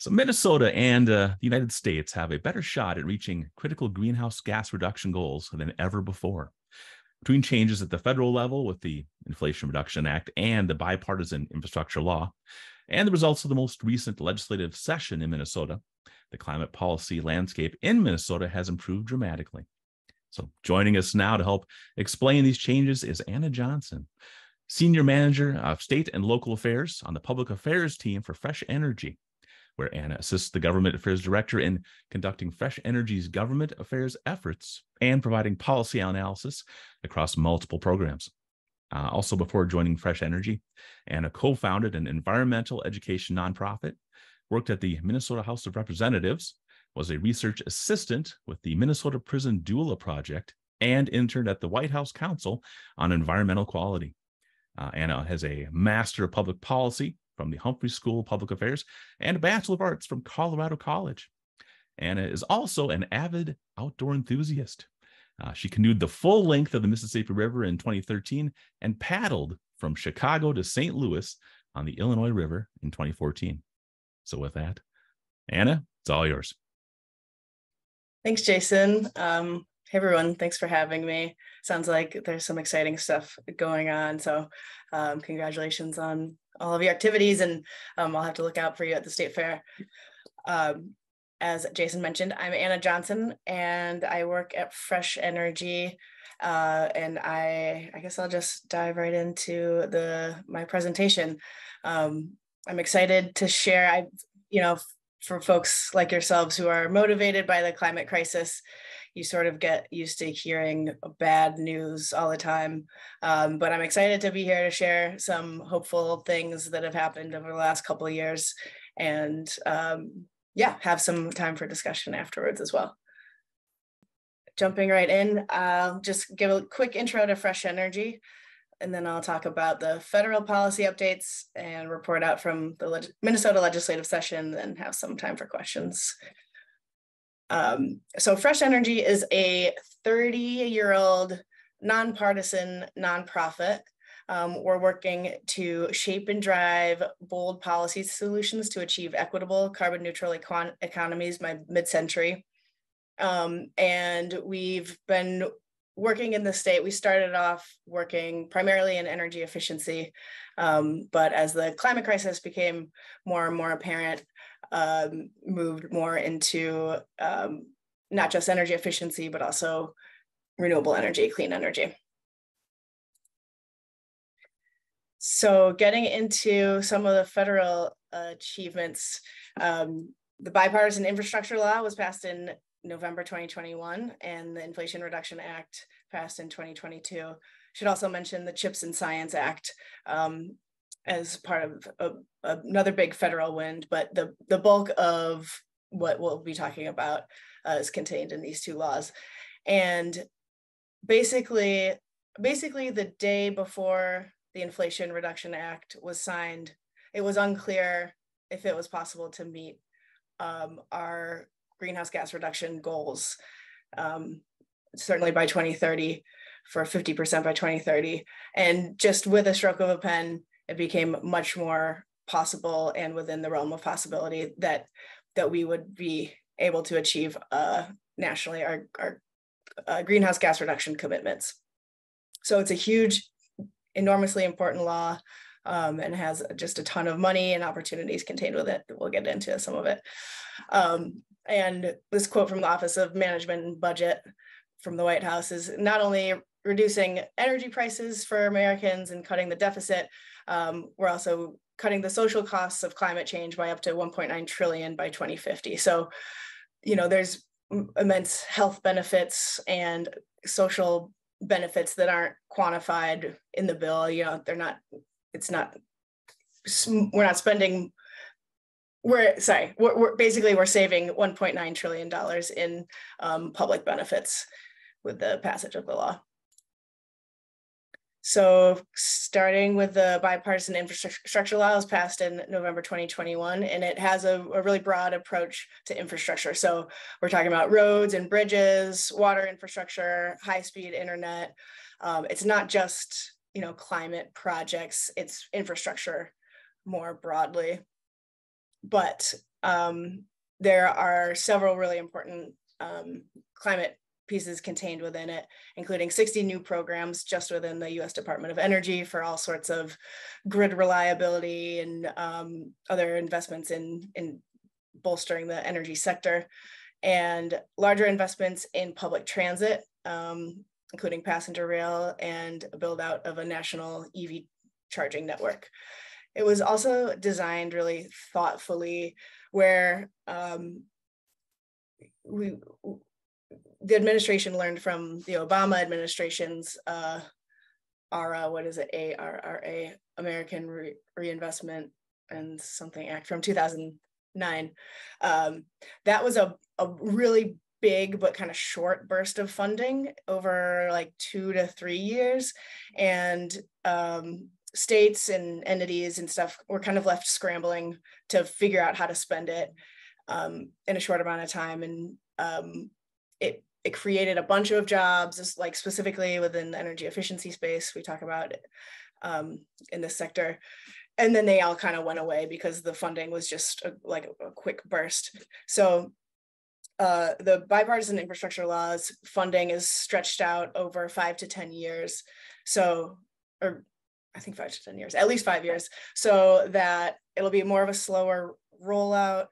So Minnesota and the United States have a better shot at reaching critical greenhouse gas reduction goals than ever before. Between changes at the federal level with the Inflation Reduction Act and the Bipartisan Infrastructure Law, and the results of the most recent legislative session in Minnesota, the climate policy landscape in Minnesota has improved dramatically. So joining us now to help explain these changes is Anna Johnson, Senior Manager of State and Local Affairs on the Public Affairs team for Fresh Energy, where Anna assists the Government Affairs Director in conducting Fresh Energy's government affairs efforts and providing policy analysis across multiple programs. Also, before joining Fresh Energy, Anna co-founded an environmental education nonprofit, worked at the Minnesota House of Representatives, was a research assistant with the Minnesota Prison Doula Project, and interned at the White House Council on Environmental Quality. Anna has a Master of Public Policy from the Humphrey School of Public Affairs and a Bachelor of Arts from Colorado College. Anna is also an avid outdoor enthusiast. She canoed the full length of the Mississippi River in 2013 and paddled from Chicago to St. Louis on the Illinois River in 2014. So with that, Anna, it's all yours. Thanks, Jason. Hey, everyone. Thanks for having me. Sounds like there's some exciting stuff going on. So congratulations on all of your activities, and I'll have to look out for you at the State Fair. As Jason mentioned, I'm Anna Johnson, and I work at Fresh Energy. And I guess I'll just dive right into my presentation. I'm excited to share, for folks like yourselves who are motivated by the climate crisis, you sort of get used to hearing bad news all the time. But I'm excited to be here to share some hopeful things that have happened over the last couple of years, and have some time for discussion afterwards as well. Jumping right in, I'll just give a quick intro to Fresh Energy, and then I'll talk about the federal policy updates and report out from the Minnesota legislative session, and have some time for questions. So Fresh Energy is a 30-year-old nonpartisan nonprofit. We're working to shape and drive bold policy solutions to achieve equitable carbon neutral economies by mid-century. And we've been working in the state. We started off working primarily in energy efficiency, but as the climate crisis became more and more apparent, moved more into not just energy efficiency, but also renewable energy, clean energy. So getting into some of the federal achievements, the Bipartisan Infrastructure Law was passed in November 2021, and the Inflation Reduction Act passed in 2022. Should also mention the CHIPS and Science Act as part of another big federal win, but the bulk of what we'll be talking about is contained in these two laws. And basically the day before the Inflation Reduction Act was signed, it was unclear if it was possible to meet our greenhouse gas reduction goals, certainly by 2030, for 50% by 2030. And just with a stroke of a pen, it became much more possible and within the realm of possibility that we would be able to achieve nationally our greenhouse gas reduction commitments. So it's a huge, enormously important law, and has just a ton of money and opportunities contained with it. We'll get into some of it. And this quote from the Office of Management and Budget from the White House is not only reducing energy prices for Americans and cutting the deficit, we're also cutting the social costs of climate change by up to 1.9 trillion by 2050. So, there's immense health benefits and social benefits that aren't quantified in the bill. We're not spending, we're saving $1.9 trillion in public benefits with the passage of the law. So starting with the Bipartisan Infrastructure Law, was passed in November 2021, and it has a really broad approach to infrastructure. So we're talking about roads and bridges, water infrastructure, high-speed internet. It's not just, climate projects, it's infrastructure more broadly. But there are several really important climate pieces contained within it, including 60 new programs just within the US Department of Energy for all sorts of grid reliability and other investments in bolstering the energy sector, and larger investments in public transit, including passenger rail and a build out of a national EV charging network. It was also designed really thoughtfully, where the administration learned from the Obama administration's ARRA, American Reinvestment and something Act from 2009. That was a really big but kind of short burst of funding over like 2 to 3 years, and states and entities and stuff were kind of left scrambling to figure out how to spend it in a short amount of time, and it created a bunch of jobs, just like specifically within the energy efficiency space we talk about in this sector. And then they all kind of went away because the funding was just like a quick burst. So the Bipartisan Infrastructure Law's funding is stretched out over 5 to 10 years. So, or I think 5 to 10 years, at least 5 years, so that it'll be more of a slower rollout.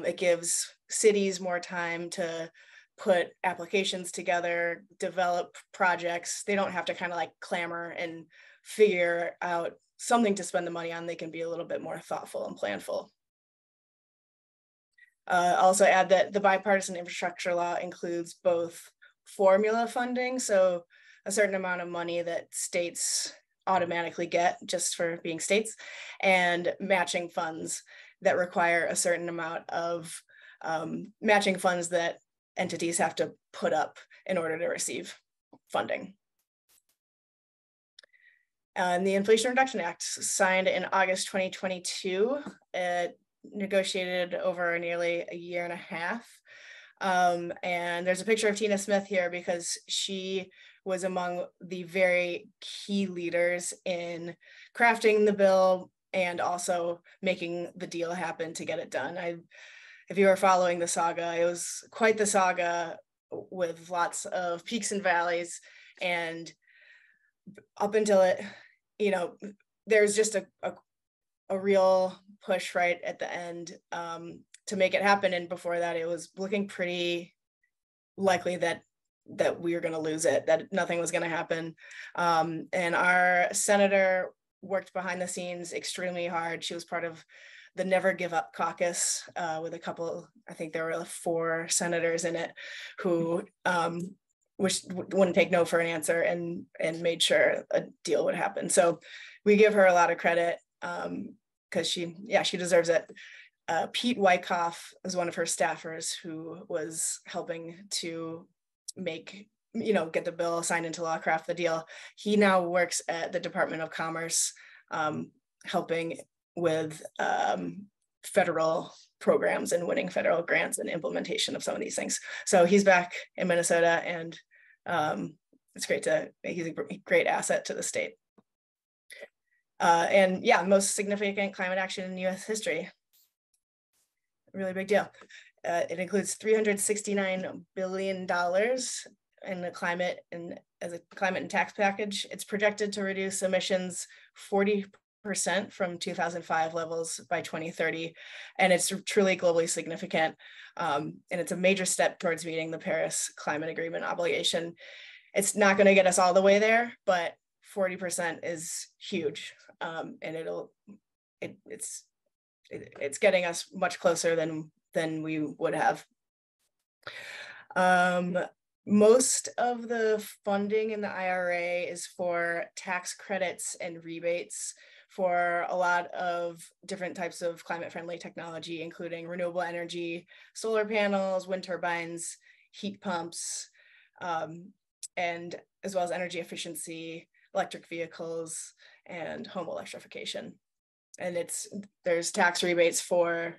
It gives cities more time to put applications together, develop projects. They don't have to kind of like clamor and figure out something to spend the money on. They can be a little bit more thoughtful and planful. Also add that the Bipartisan Infrastructure Law includes both formula funding, so a certain amount of money that states automatically get just for being states, and matching funds that require a certain amount of matching funds that entities have to put up in order to receive funding. And the Inflation Reduction Act, signed in August 2022, it negotiated over nearly a year and a half. And there's a picture of Tina Smith here because she was among the very key leaders in crafting the bill and also making the deal happen to get it done. If you are following the saga, it was quite the saga with lots of peaks and valleys, and up until it, there's just a real push right at the end to make it happen. And before that, it was looking pretty likely that we were going to lose it, that nothing was going to happen. And our senator worked behind the scenes extremely hard. She was part of the Never Give Up caucus with a couple, I think there were 4 senators in it who wouldn't take no for an answer and made sure a deal would happen. So we give her a lot of credit because she deserves it. Pete Wyckoff was one of her staffers who was helping to make, get the bill signed into law, craft the deal. He now works at the Department of Commerce, helping with federal programs and winning federal grants and implementation of some of these things. So he's back in Minnesota, and it's great he's a great asset to the state. And yeah, most significant climate action in US history. Really big deal. It includes $369 billion in the climate and as a climate and tax package. It's projected to reduce emissions 40% from 2005 levels by 2030. And it's truly globally significant. And it's a major step towards meeting the Paris Climate Agreement obligation. It's not going to get us all the way there, but 40% is huge. And it's getting us much closer than we would have. Most of the funding in the IRA is for tax credits and rebates for a lot of different types of climate-friendly technology, including renewable energy, solar panels, wind turbines, heat pumps, and as well as energy efficiency, electric vehicles, and home electrification. And there's tax rebates for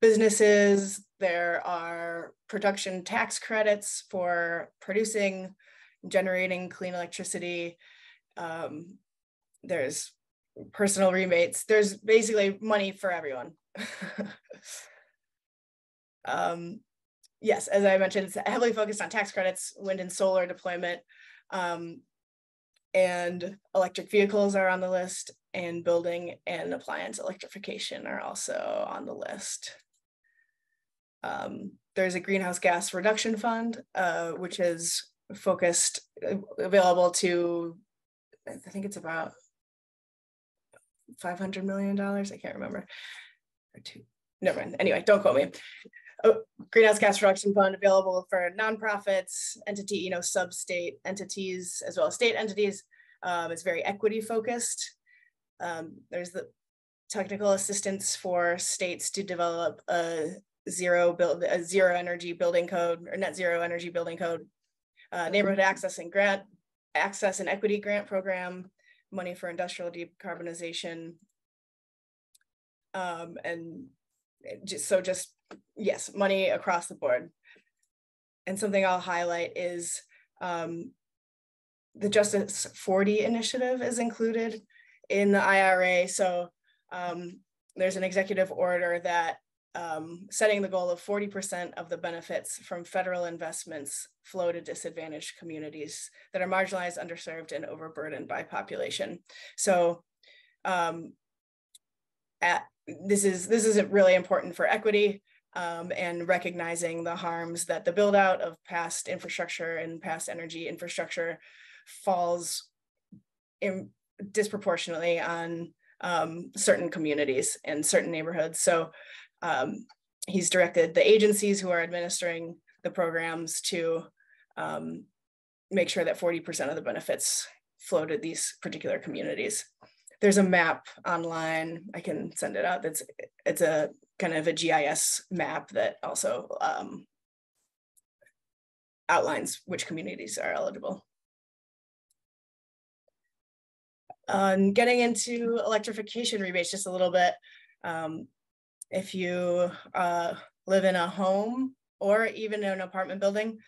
businesses. There are production tax credits for producing, generating clean electricity. There's personal rebates. There's basically money for everyone. Yes, as I mentioned, it's heavily focused on tax credits, wind and solar deployment, and electric vehicles are on the list, and building and appliance electrification are also on the list. There's a greenhouse gas reduction fund, which is focused, available to, I think it's about $500 million. I can't remember. Or two. Never mind. Anyway, don't quote me. Greenhouse gas reduction fund available for nonprofits, entity, sub-state entities, as well as state entities. It's very equity focused. There's the technical assistance for states to develop a zero energy building code, or net zero energy building code, neighborhood access and equity grant program, money for industrial decarbonization, and yes, money across the board. And something I'll highlight is the Justice 40 initiative is included in the IRA. So there's an executive order that setting the goal of 40% of the benefits from federal investments flow to disadvantaged communities that are marginalized, underserved, and overburdened by population. So this is really important for equity, and recognizing the harms that the build out of past infrastructure and past energy infrastructure falls disproportionately on certain communities and certain neighborhoods. So he's directed the agencies who are administering the programs to make sure that 40% of the benefits flow to these particular communities. There's a map online, I can send it out. It's a kind of a GIS map that also outlines which communities are eligible. Getting into electrification rebates just a little bit. If you live in a home or even in an apartment building,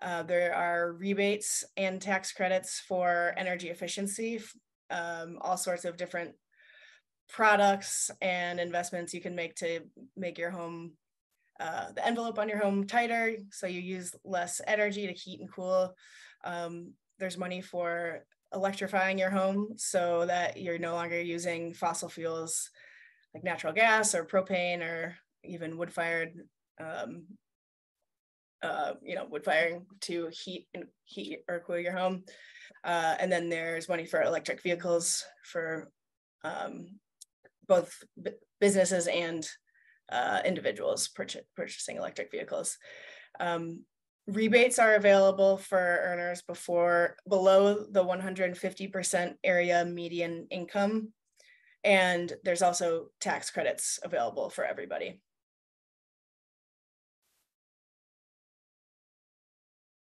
there are rebates and tax credits for energy efficiency, all sorts of different products and investments you can make to make your home, the envelope on your home tighter, so you use less energy to heat and cool. There's money for electrifying your home so that you're no longer using fossil fuels like natural gas or propane or even wood-fired, wood firing to heat or cool your home. And then there's money for electric vehicles for both businesses and individuals purchasing electric vehicles. Rebates are available for earners below the 150% area median income. And there's also tax credits available for everybody.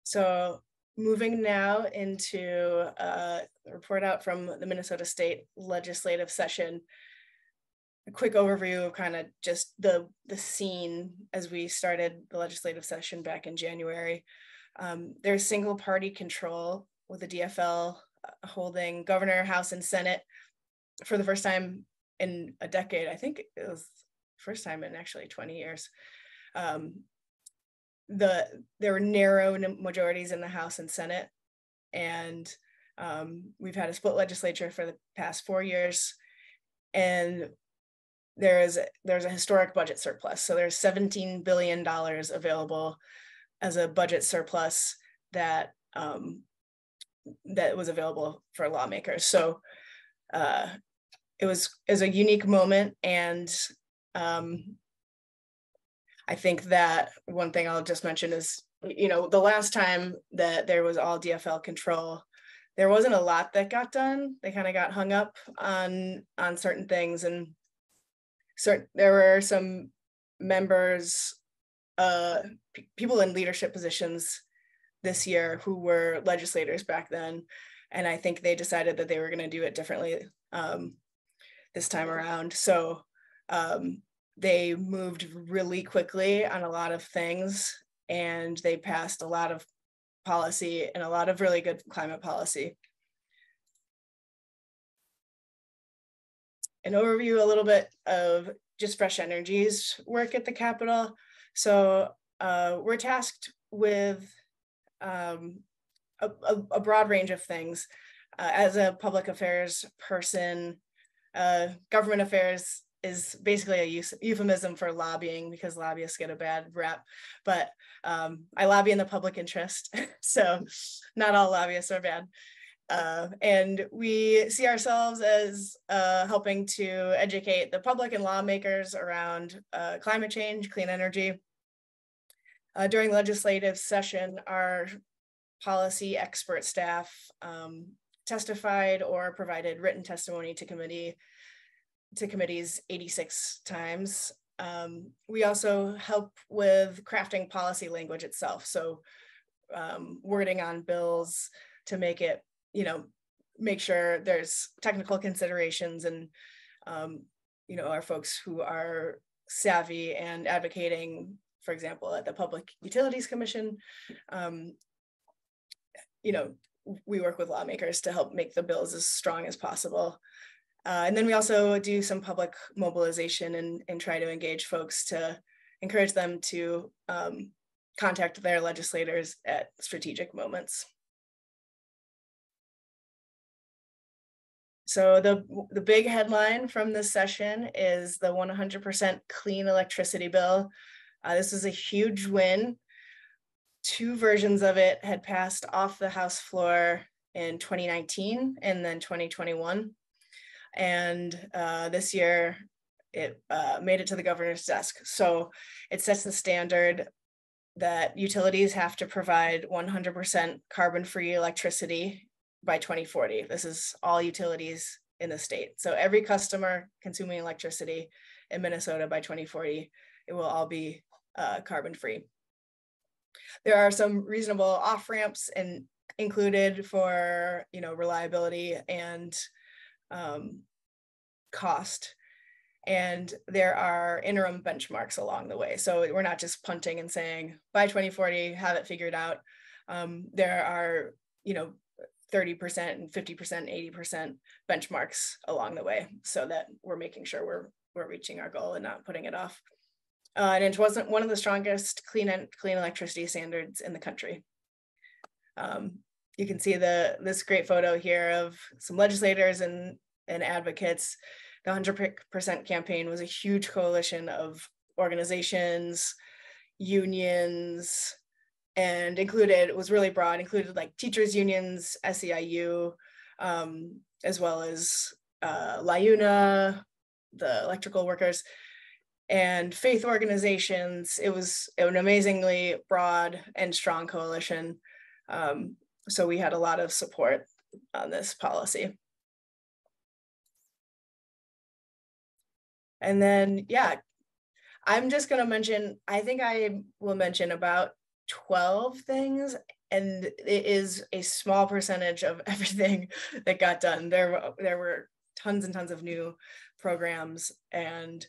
So moving now into a report out from the Minnesota State Legislative Session. A quick overview of kind of just the scene as we started the legislative session back in January. There's single party control with the DFL holding governor, House, and Senate for the first time in a decade. I think it was first time in actually 20 years. There were narrow majorities in the House and Senate, and we've had a split legislature for the past 4 years, and there's a historic budget surplus. So there's $17 billion available as a budget surplus that was available for lawmakers. So it was a unique moment, and I think that one thing I'll just mention is, the last time that there was all DFL control, there wasn't a lot that got done. They kind of got hung up on certain things, and there were some members, people in leadership positions this year who were legislators back then, and I think they decided that they were going to do it differently this time around. So they moved really quickly on a lot of things, and they passed a lot of policy and a lot of really good climate policy. An overview a little bit of just Fresh Energy's work at the Capitol. So we're tasked with a broad range of things. As a public affairs person, government affairs is basically a euphemism for lobbying, because lobbyists get a bad rap, but I lobby in the public interest. So not all lobbyists are bad. And we see ourselves as helping to educate the public and lawmakers around climate change, clean energy. During legislative session, our policy expert staff testified or provided written testimony to committees 86 times. We also help with crafting policy language itself. So wording on bills to make it, make sure there's technical considerations, and, our folks who are savvy and advocating, for example, at the Public Utilities Commission, we work with lawmakers to help make the bills as strong as possible. And then we also do some public mobilization and try to engage folks to encourage them to contact their legislators at strategic moments. So the big headline from this session is the 100% clean electricity bill. This was a huge win. 2 versions of it had passed off the House floor in 2019 and then 2021. And this year it made it to the governor's desk. So it sets the standard that utilities have to provide 100% carbon-free electricity by 2040. This is all utilities in the state. So every customer consuming electricity in Minnesota by 2040, it will all be carbon-free. There are some reasonable off-ramps included for reliability and cost. And there are interim benchmarks along the way. So we're not just punting and saying by 2040, have it figured out. There are 30% and 50%, 80% benchmarks along the way, so that we're making sure we're reaching our goal and not putting it off. And it wasn't one of the strongest clean electricity standards in the country. You can see this great photo here of some legislators and advocates. The 100% campaign was a huge coalition of organizations, unions, and was really broad, included like teachers unions, SEIU, as well as LIUNA, the electrical workers, and faith organizations. It was an amazingly broad and strong coalition. So we had a lot of support on this policy. And then, I'm just going to mention, I think I will mention about 12 things, and it is a small percentage of everything that got done. There were tons and tons of new programs and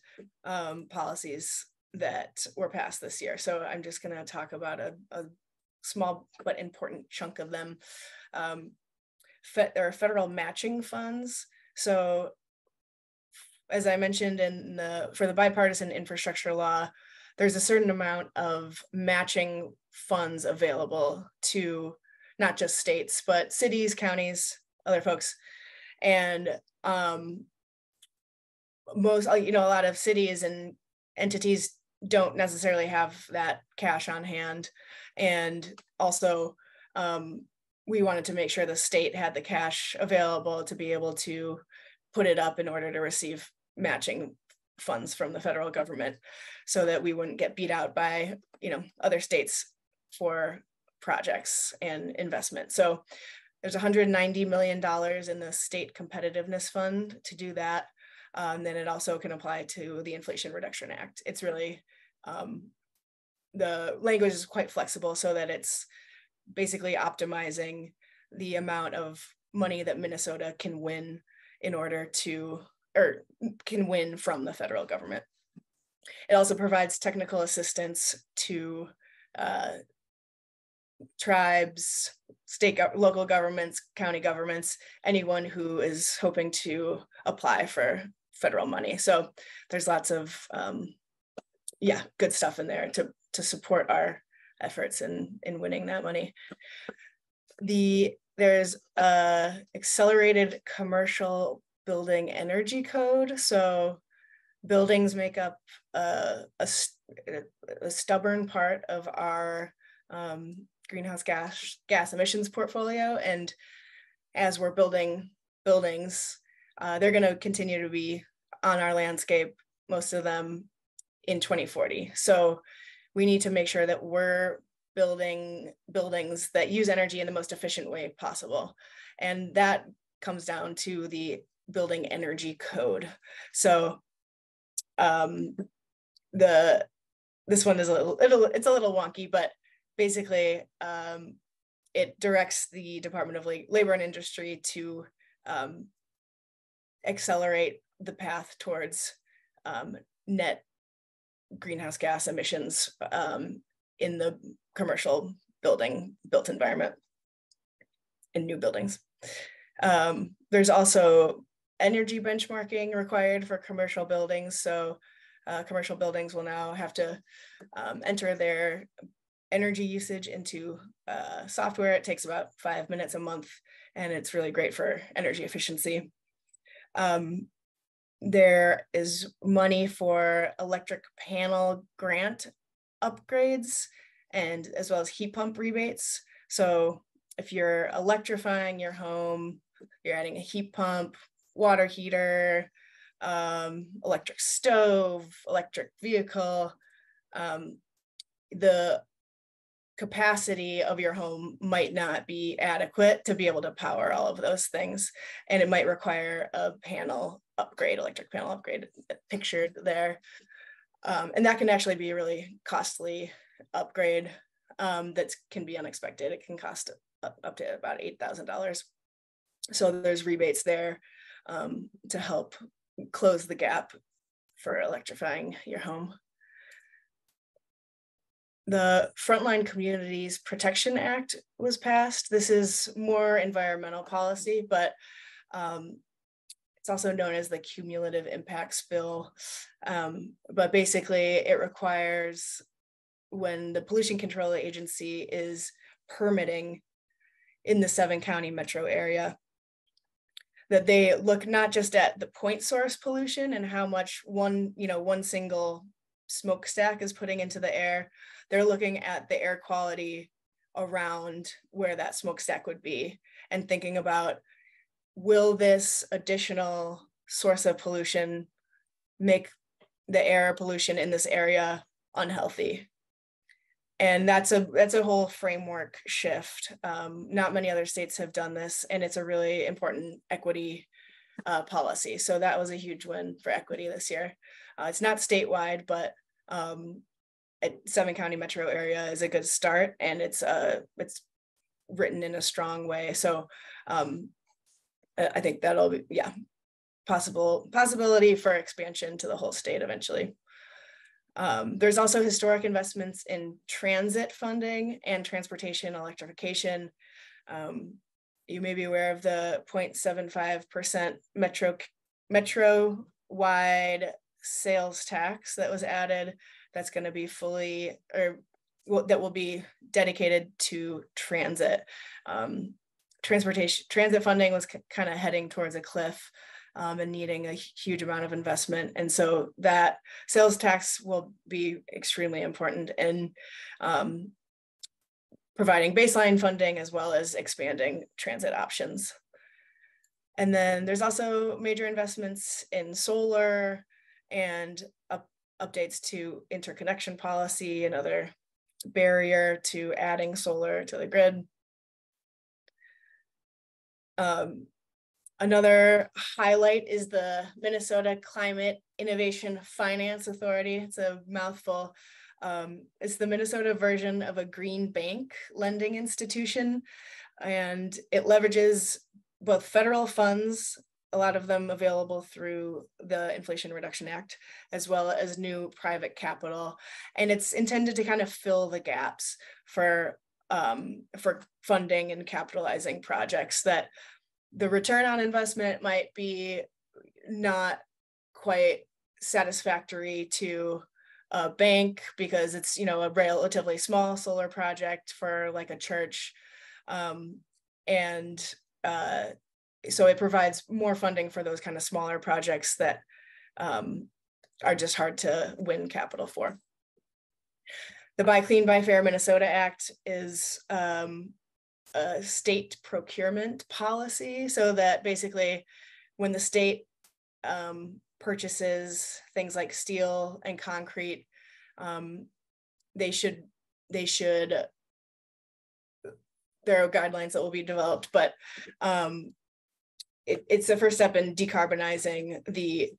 policies that were passed this year. So I'm just going to talk about a small but important chunk of them. There are federal matching funds. So as I mentioned for the Bipartisan Infrastructure Law, there's a certain amount of matching funds available to not just states, but cities, counties, other folks. And a lot of cities and entities don't necessarily have that cash on hand. And also, we wanted to make sure the state had the cash available to be able to put it up in order to receive matching funds from the federal government, so that we wouldn't get beat out by other states for projects and investment. So there's $190 million in the state competitiveness fund to do that. Then it also can apply to the Inflation Reduction Act. It's really, the language is quite flexible, so that it's basically optimizing the amount of money that Minnesota can win can win from the federal government. It also provides technical assistance to tribes, local governments, county governments, anyone who is hoping to apply for federal money. So there's lots of yeah, good stuff in there to support our efforts in winning that money. There's a accelerated commercial building energy code. So buildings make up a stubborn part of our greenhouse gas emissions portfolio. And as we're building buildings, they're going to continue to be on our landscape, most of them in 2040. So we need to make sure that we're building buildings that use energy in the most efficient way possible. And that comes down to the building energy code. So this one is it's a little wonky, but basically it directs the Department of Labor and Industry to accelerate the path towards net greenhouse gas emissions in the commercial built environment in new buildings. There's also energy benchmarking required for commercial buildings. So commercial buildings will now have to enter their energy usage into software. It takes about 5 minutes a month, and it's really great for energy efficiency. There is money for electric panel grant upgrades, and as well as heat pump rebates. So if you're electrifying your home, you're adding a heat pump, water heater, electric stove, electric vehicle, the capacity of your home might not be adequate to be able to power all of those things. And it might require a panel upgrade, electric panel upgrade pictured there. And that can actually be a really costly upgrade that can be unexpected. It can cost up to about $8,000. So there's rebates there to help close the gap for electrifying your home. The Frontline Communities Protection Act was passed. This is more environmental policy, but it's also known as the Cumulative Impacts Bill. But basically it requires, when the Pollution Control Agency is permitting in the 7-county metro area, that they look not just at the point source pollution and how much one single smokestack is putting into the air. They're looking at the air quality around where that smokestack would be and thinking about, will this additional source of pollution make the air pollution in this area unhealthy? And that's a whole framework shift. Not many other states have done this, and it's a really important equity policy. So that was a huge win for equity this year. It's not statewide, but at 7-county metro area is a good start, and it's written in a strong way. So I think that'll be, possibility for expansion to the whole state eventually. There's also historic investments in transit funding and transportation electrification. You may be aware of the 0.75% metro-wide sales tax that was added. That's going to be that will be dedicated to transit. Transit funding was kind of heading towards a cliff and needing a huge amount of investment. And so that sales tax will be extremely important in providing baseline funding as well as expanding transit options. And then there's also major investments in solar and updates to interconnection policy, another barrier to adding solar to the grid. Another highlight is the Minnesota Climate Innovation Finance Authority. It's a mouthful. It's the Minnesota version of a green bank lending institution, and it leverages both federal funds, a lot of them available through the Inflation Reduction Act, as well as new private capital. And it's intended to kind of fill the gaps for funding and capitalizing projects that the return on investment might be not quite satisfactory to bank because it's, you know, a relatively small solar project for like a church. So it provides more funding for those kind of smaller projects that are just hard to win capital for. The Buy Clean, Buy Fair Minnesota Act is a state procurement policy, so that basically when the state purchases things like steel and concrete, there are guidelines that will be developed, but it's the first step in decarbonizing the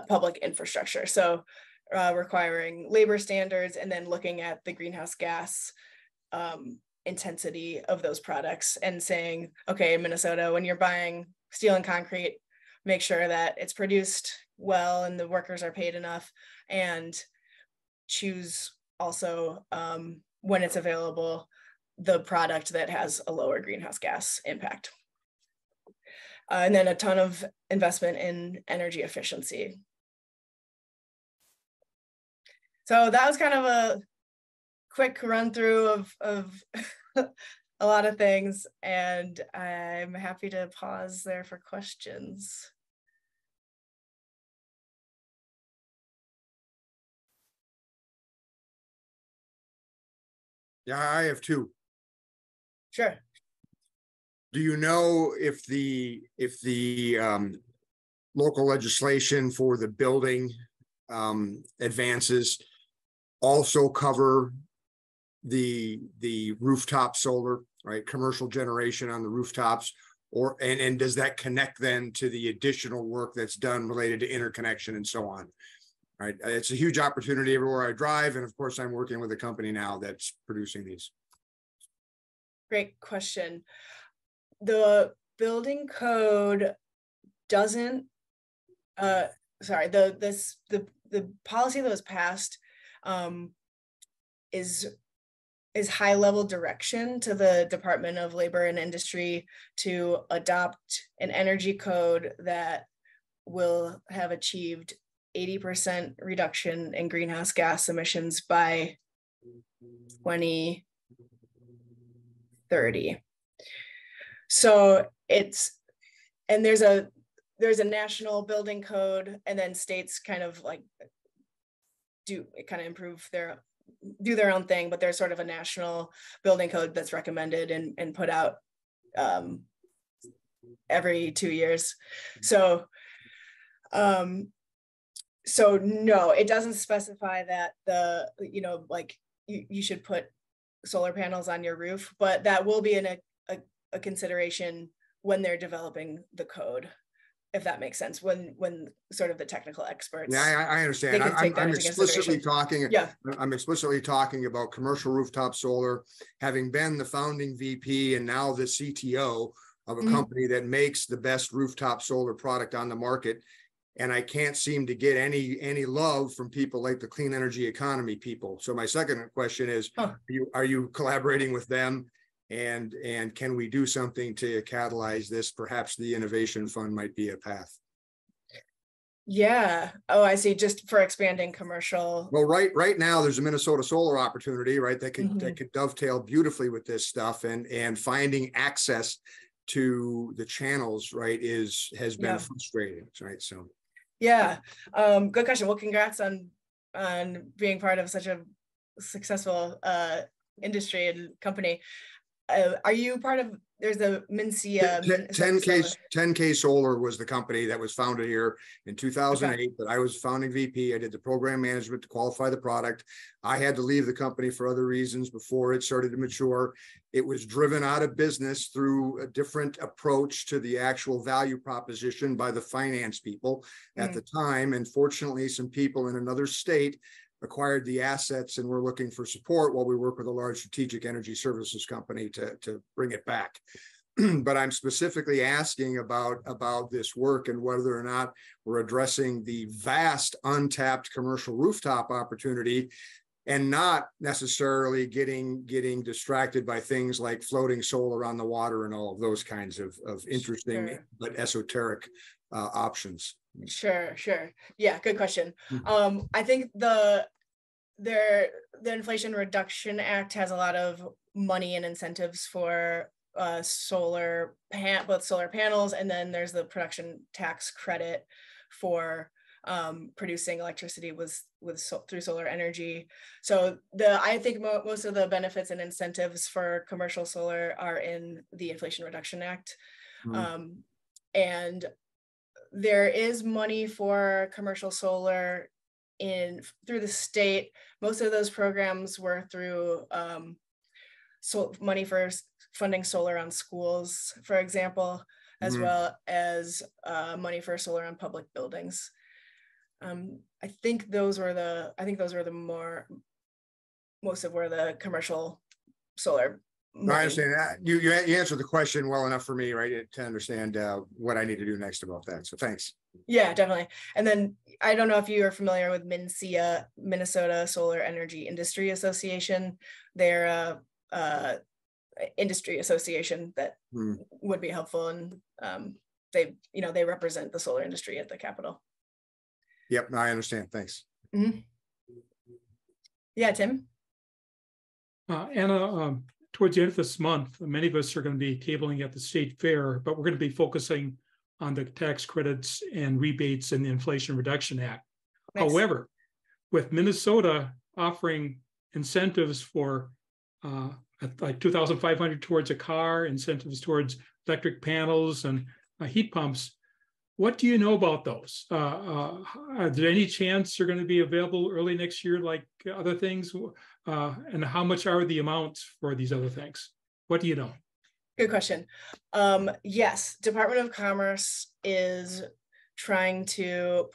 public infrastructure. So requiring labor standards and then looking at the greenhouse gas intensity of those products and saying, okay, in Minnesota, when you're buying steel and concrete, make sure that it's produced well and the workers are paid enough, and choose also when it's available, the product that has a lower greenhouse gas impact. And then a ton of investment in energy efficiency. So that was kind of a quick run through of a lot of things, and I'm happy to pause there for questions. Yeah, I have two. Sure. Do you know if the local legislation for the building advances also cover the rooftop solar, right? Commercial generation on the rooftops, and does that connect then to the additional work that's done related to interconnection and so on? Right. It's a huge opportunity everywhere I drive. And of course, I'm working with a company now that's producing these. Great question. The building code doesn't, the policy that was passed is high level direction to the Department of Labor and Industry to adopt an energy code that will have achieved 80% reduction in greenhouse gas emissions by 2030. So there's a national building code, and then states kind of like do their own thing, but there's sort of a national building code that's recommended and put out every 2 years. So no, it doesn't specify that you should put solar panels on your roof, but that will be a consideration when they're developing the code, if that makes sense, when sort of the technical experts. Yeah, I understand. I'm explicitly talking. Yeah. I'm explicitly talking about commercial rooftop solar, having been the founding VP and now the CTO of a company that makes the best rooftop solar product on the market. And I can't seem to get any love from people like the clean energy economy people. So my second question is, are you collaborating with them? And can we do something to catalyze this? Perhaps the innovation fund might be a path. Yeah. Oh, I see. Just for expanding commercial. Well, right now there's a Minnesota solar opportunity, right? That could dovetail beautifully with this stuff, and finding access to the channels, right, has been frustrating, right? So. Yeah. Good question. Well, congrats on being part of such a successful industry and company. Are you part of, there's a MNCA. 10K Solar was the company that was founded here in 2008, but I was founding VP. I did the program management to qualify the product. I had to leave the company for other reasons before it started to mature. It was driven out of business through a different approach to the actual value proposition by the finance people at the time. And fortunately, some people in another state acquired the assets and we're looking for support while we work with a large strategic energy services company to bring it back. But I'm specifically asking about this work and whether or not we're addressing the vast untapped commercial rooftop opportunity and not necessarily getting distracted by things like floating solar on the water and all of those kinds of interesting but esoteric options. Sure. Yeah, good question. I think the the Inflation Reduction Act has a lot of money and incentives for both solar panels, and then there's the production tax credit for producing electricity through solar energy. So I think most of the benefits and incentives for commercial solar are in the Inflation Reduction Act. And there is money for commercial solar through the state. Most of those programs were through money for funding solar on schools, for example, as well as money for solar on public buildings. I think those were most of where the commercial solar money. I understand that. You answered the question well enough for me, right, to understand what I need to do next about that. So thanks. Yeah, definitely. And then I don't know if you are familiar with MNSEA, Minnesota Solar Energy Industry Association. They're a industry association that would be helpful, and they represent the solar industry at the Capitol. Yep, I understand. Thanks. Yeah, Tim. Anna, towards the end of this month, many of us are going to be tabling at the state fair, but we're going to be focusing on the tax credits and rebates in the Inflation Reduction Act. Nice. However, with Minnesota offering incentives for like $2,500 towards a car, incentives towards electric panels and heat pumps, what do you know about those? Are there any chance they're going to be available early next year like other things? And how much are the amounts for these other things? What do you know? Good question. Yes, Department of Commerce is trying to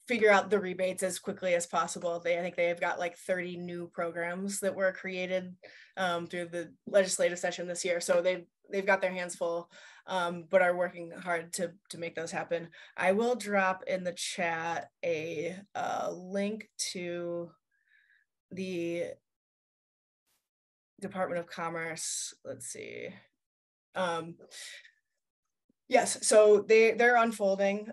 figure out the rebates as quickly as possible. I think they've got like 30 new programs that were created through the legislative session this year. So they've got their hands full, but are working hard to make those happen. I will drop in the chat a link to the Department of Commerce. Let's see. Yes, so they're unfolding.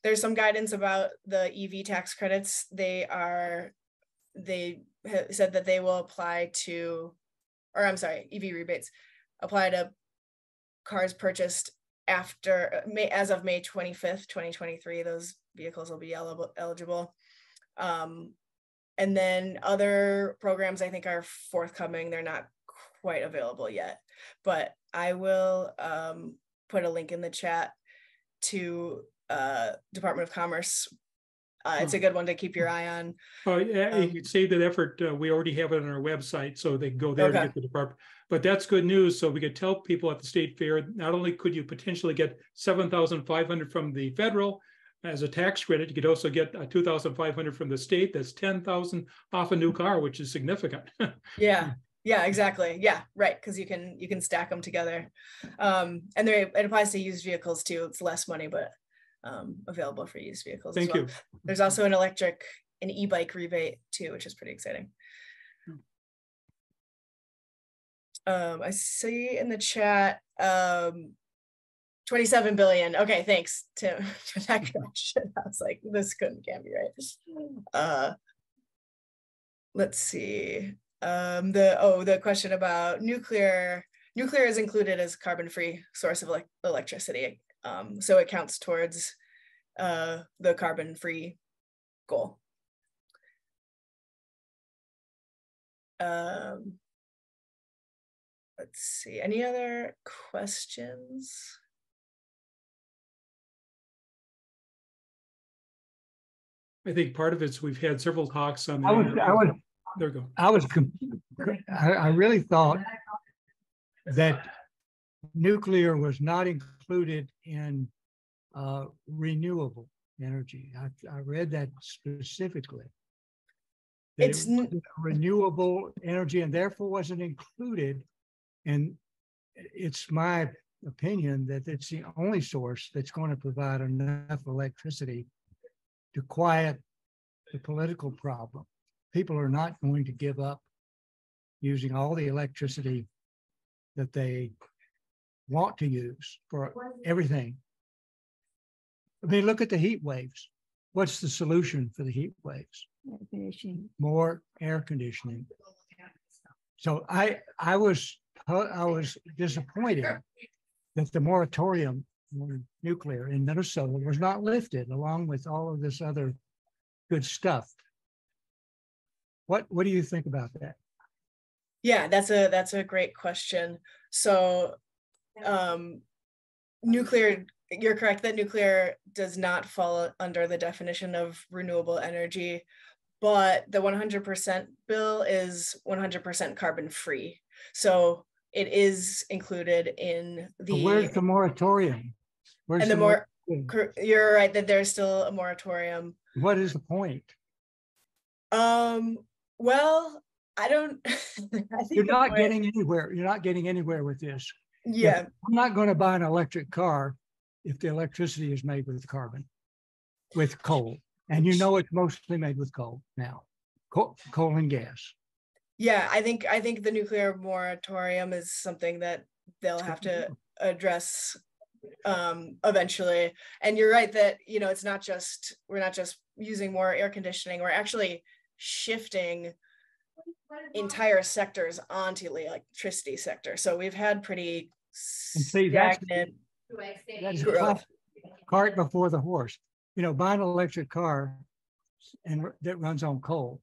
There's some guidance about the EV tax credits. They said that they will apply to, or I'm sorry, EV rebates apply to cars purchased after as of May 25th, 2023. Those vehicles will be eligible. And then other programs I think are forthcoming. They're not quite available yet, but I will put a link in the chat to Department of Commerce. It's a good one to keep your eye on. Oh, yeah, you could save that effort. We already have it on our website, so they can go there to get the department. But that's good news. So we could tell people at the state fair, not only could you potentially get $7,500 from the federal as a tax credit, you could also get $2,500 from the state. That's $10,000 off a new car, which is significant. Yeah, exactly. Yeah, right. Because you can stack them together, and it applies to used vehicles too. It's less money, but available for used vehicles. Thank you. There's also an e-bike rebate too, which is pretty exciting. I see in the chat 27 billion. Okay, thanks, Tim, for that question. I was like, this can't be right. Let's see. The question about nuclear is included as carbon-free source of electricity. So it counts towards the carbon-free goal. Let's see, any other questions? I think part of it's we've had several talks on there we go. I really thought that nuclear was not included in renewable energy. I read that specifically. It's renewable energy and therefore wasn't included. And it's my opinion that it's the only source that's going to provide enough electricity to quiet the political problem. People are not going to give up using all the electricity that they want to use for everything. I mean, look at the heat waves. What's the solution for the heat waves? more air conditioning. So I was disappointed that the moratorium on nuclear in Minnesota was not lifted, along with all of this other good stuff. What do you think about that? Yeah, that's a great question. So nuclear, you're correct that nuclear does not fall under the definition of renewable energy, but the 100% bill is 100% carbon free. So it is included in the. But where's the moratorium? Where's and the more you're right that there's still a moratorium. What is the point? Well, I don't. I think you're not getting anywhere. You're not getting anywhere with this. Yeah, I'm not going to buy an electric car if the electricity is made with carbon, with coal, and you know it's mostly made with coal now, coal and gas. Yeah, I think the nuclear moratorium is something that they'll have to address eventually. And you're right that it's not just we're not just using more air conditioning. We're actually shifting entire sectors onto the electricity sector. So we've had pretty stagnant growth. Cart before the horse. Buy an electric car and that runs on coal.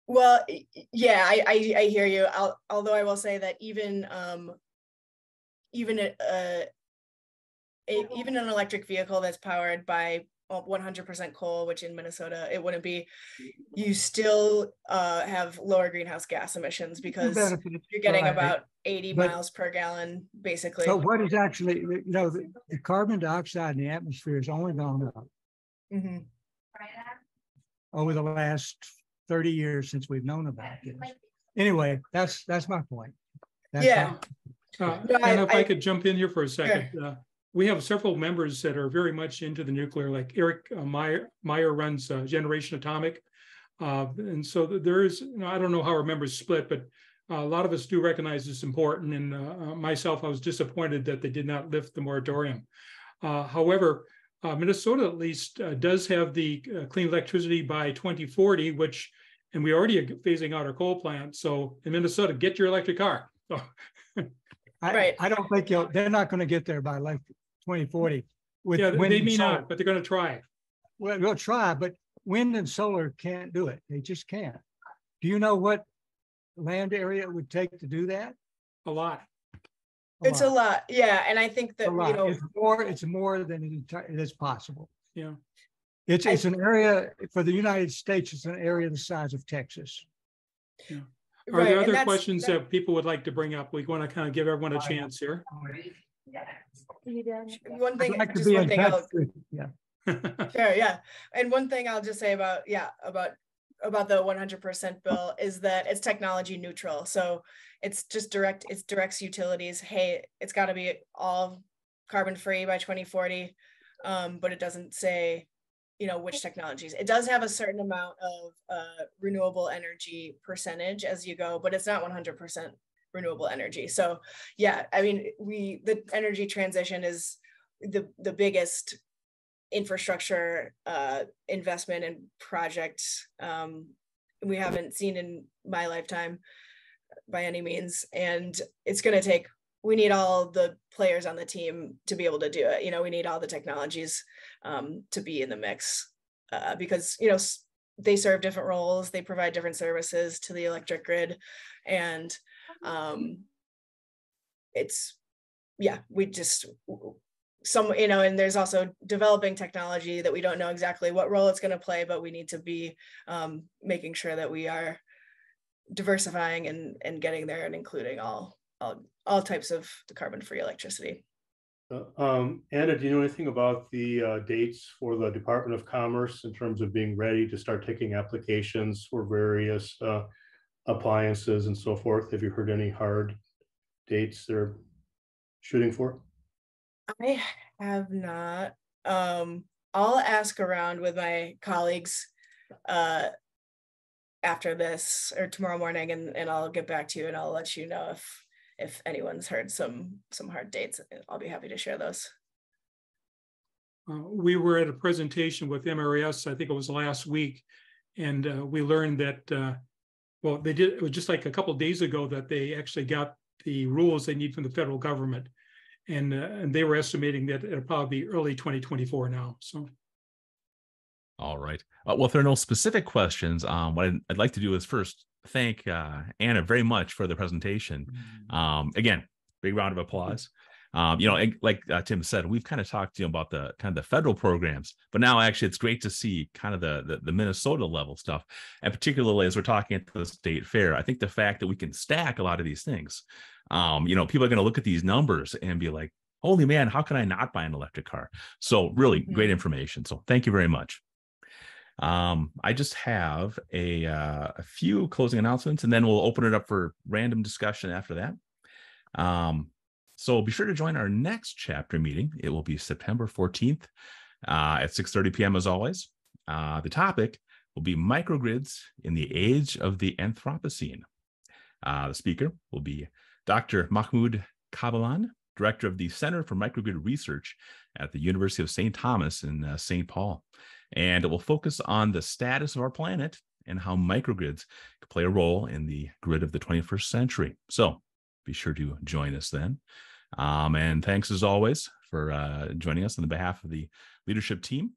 Well, yeah, I hear you. Although I will say that even an electric vehicle that's powered by 100% coal, which in Minnesota it wouldn't be, you still have lower greenhouse gas emissions because you're getting about 80 miles per gallon, basically. So what is actually, the carbon dioxide in the atmosphere has only gone up over the last 30 years since we've known about this. Anyway, that's my point. And if I could jump in here for a second. Sure. We have several members that are very much into the nuclear, like Eric Meyer runs Generation Atomic. And so there is, I don't know how our members split, but a lot of us do recognize it's important. And myself, I was disappointed that they did not lift the moratorium. However, Minnesota at least does have the clean electricity by 2040, and we already are phasing out our coal plant. So in Minnesota, get your electric car. Right. I don't think they're not going to get there by 2040. They may not, but they're going to try. Well, they'll try, but wind and solar can't do it. They just can't. Do you know what land area it would take to do that? A lot. It's a lot. Yeah. And I think that, it's more than it is possible. Yeah. It's an area for the United States. It's an area the size of Texas. Yeah. Are there other questions that people would like to bring up? We want to kind of give everyone a chance here. One thing I'll sure, yeah. And one thing I'll just say about the 100% bill is that it's technology neutral. So it's just directs utilities. Hey, it's got to be all carbon free by 2040. But it doesn't say which technologies. It does have a certain amount of renewable energy percentage as you go, but it's not 100% renewable energy. So yeah, I mean, the energy transition is the biggest infrastructure investment and project we haven't seen in my lifetime by any means. And it's going to take, we need all the players on the team to be able to do it. We need all the technologies to be in the mix because, they serve different roles. They provide different services to the electric grid. And and there's also developing technology that we don't know exactly what role it's going to play, but we need to be making sure that we are diversifying and getting there and including all types of the carbon-free electricity. Anna, do you know anything about the dates for the Department of Commerce in terms of being ready to start taking applications for various appliances and so forth? Have you heard any hard dates they're shooting for? I have not. I'll ask around with my colleagues after this or tomorrow morning, and I'll get back to you and I'll let you know if anyone's heard some hard dates. I'll be happy to share those. We were at a presentation with MRS, I think it was last week, And we learned that, well, they did, it was just like a couple of days ago that they actually got the rules they need from the federal government. And they were estimating that it'll probably be early 2024 now. So. All right. Well, if there are no specific questions, what I'd like to do is first thank Anna very much for the presentation. Again, big round of applause. You know, like Tim said, we've kind of talked about the kind of the federal programs, but now actually it's great to see kind of the Minnesota level stuff, and particularly as we're talking at the state fair. I think the fact that we can stack a lot of these things, you know, people are going to look at these numbers and be like, holy man, how can I not buy an electric car? So really great information. So thank you very much. I just have a few closing announcements, and then we'll open it up for random discussion after that. So be sure to join our next chapter meeting. It will be September 14th at 6:30 p.m. as always. The topic will be microgrids in the age of the Anthropocene. The speaker will be Dr. Mahmoud Kabalan, director of the Center for Microgrid Research at the University of St. Thomas in St. Paul. And it will focus on the status of our planet and how microgrids can play a role in the grid of the 21st century. So be sure to join us then. And thanks as always for joining us on the behalf of the leadership team.